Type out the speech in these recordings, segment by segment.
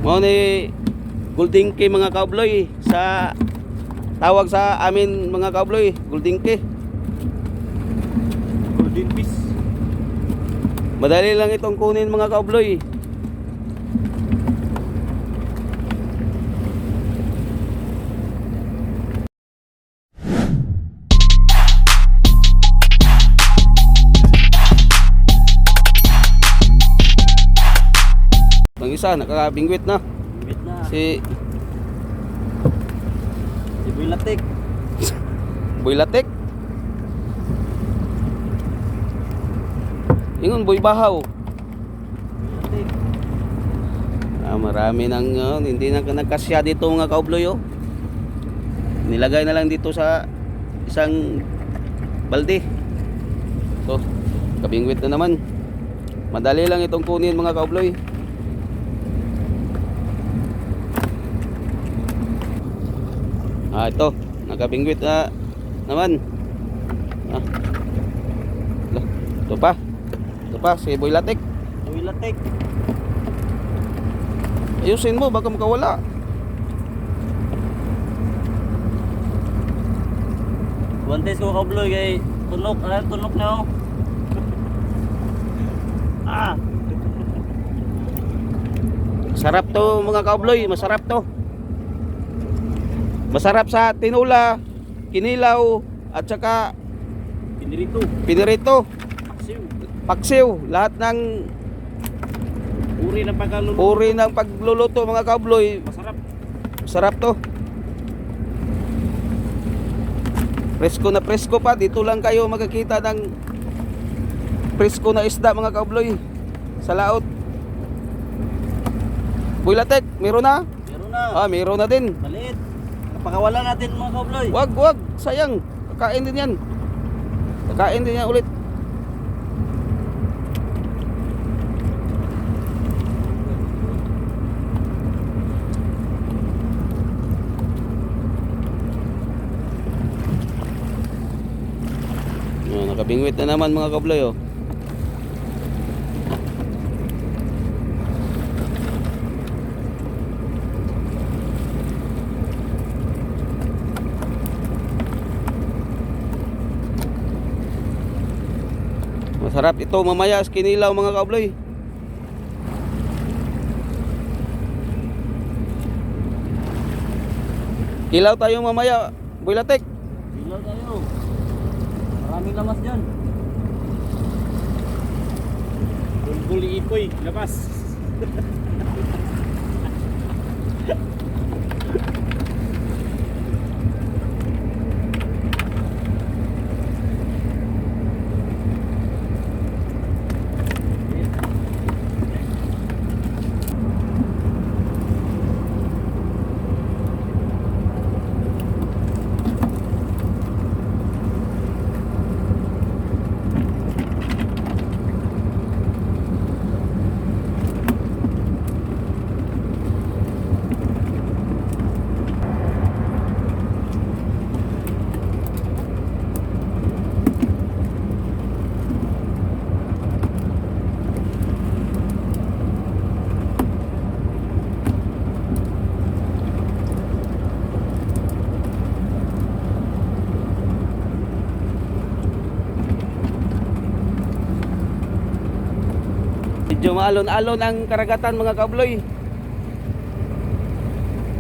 Mo ni Golden Key mga kaubloy, sa tawag sa amin mga kaubloy, Golden Key. Golden fish. Madali lang itong kunin mga kaubloy. Ang isa nakabingwit na. Bingwit na. Si Boy Latik. Boy Latik. Ingon Boy Bahaw. Boy Latik. Marami nang hindi na nagkasya dito mga kaubloy oh. Nilagay na lang dito sa isang balde. So, kabingwit na naman. Madali lang itong kunin mga kaubloy. Ito, nakabingwit na naman. Ito pa, si Boy Latik. Boy Latik. Ayusin mo, baka makawala. Guantes ko kabloy kay tunok. Tunok na oh. Sarap to mga kaubloy, masarap to. Masarap sa tinula, kinilaw, at saka pinirito, paksiw, lahat ng uri ng pagluluto mga kaubloy. Masarap to. Presko pa, dito lang kayo makakita ng presko na isda mga kaubloy sa laot. Boy Latik, meron na? Meron na. Meron na din. Maliit. Napakawala natin mga kabloy. Wag, sayang. Kakain din yan. Kakain din yan ulit. Nakabingwit na naman mga kabloy oh. Masarap ito mamaya sa kinilaw mga kabloy. Kilaw tayo mamaya, Boy Latik. Kilaw tayo. Maraming lamas dyan. Bulbuli ipoy, labas. Medyo maalon-alon ang karagatan mga kabloy.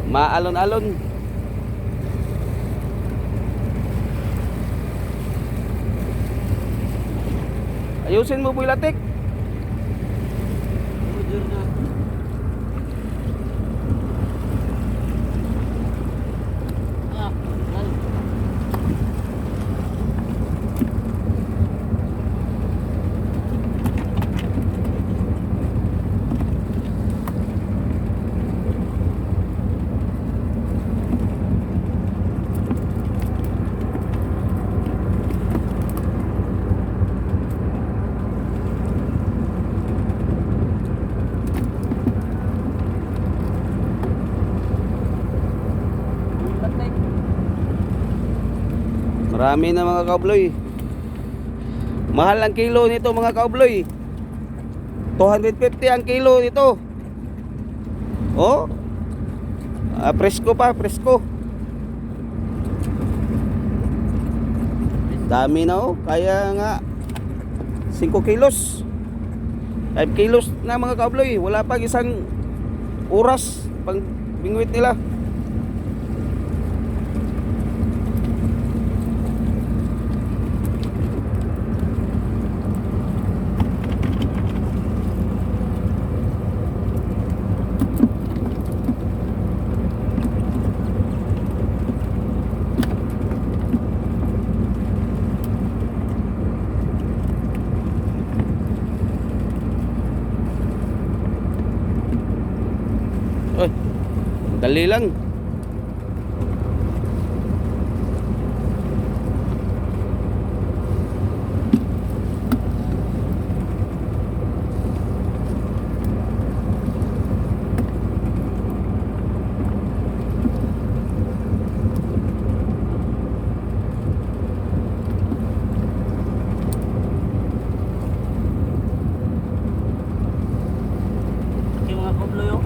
Maalon-alon. Ayusin mo Boy Latik. Marami na mga kaubloy. Mahal ang kilo nito mga kaubloy. 250 ang kilo nito. Oh. Presko pa, presko. Dami na oh. Kaya nga 5 kilos. 5 kilos na mga kabloy. Wala pa isang oras pang bingwit nila. Oy, dali lang. Yung mga kabloy oh.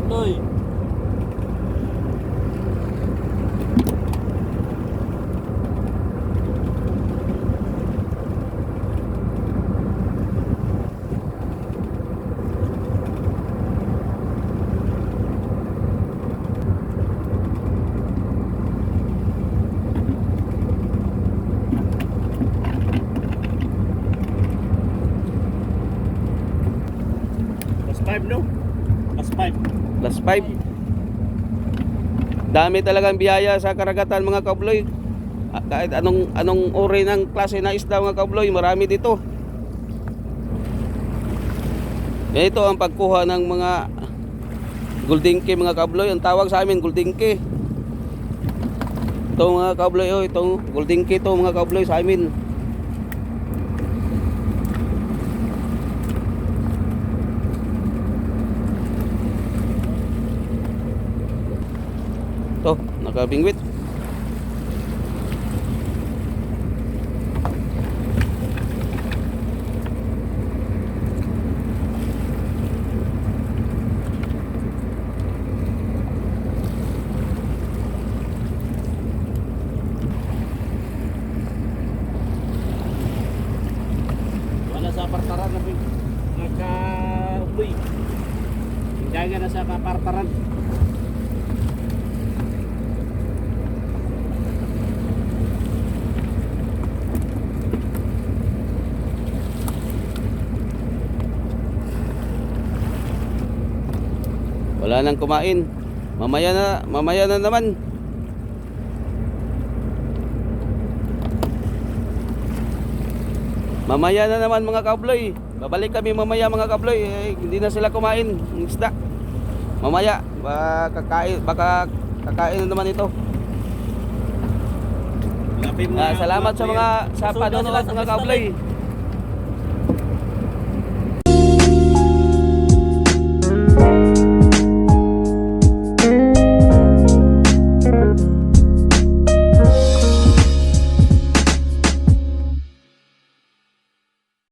Kabloy. Plus 5 no? Plus 5. Plus 5. Dami talagang biyaya sa karagatan mga kabloy. Kahit anong uri ng klase na isda mga kabloy, marami dito. Ito ang pagkuha ng mga guldingke mga kabloy. Ang tawag sa amin guldingke. Ito mga kabloy oh, itong guldingke to mga kabloy sa amin. To, nakabingwit. Wala sa apartaran na nagka-upoy. Hindagan na sa apartaran. Wala nang kumain. Mamaya na naman. Mamaya na naman mga kabloy. Babalik kami mamaya mga kabloy. Hindi na sila kumain ng isda. Mamaya baka kakain na naman ito. Salamat sa panonood mga kabloy.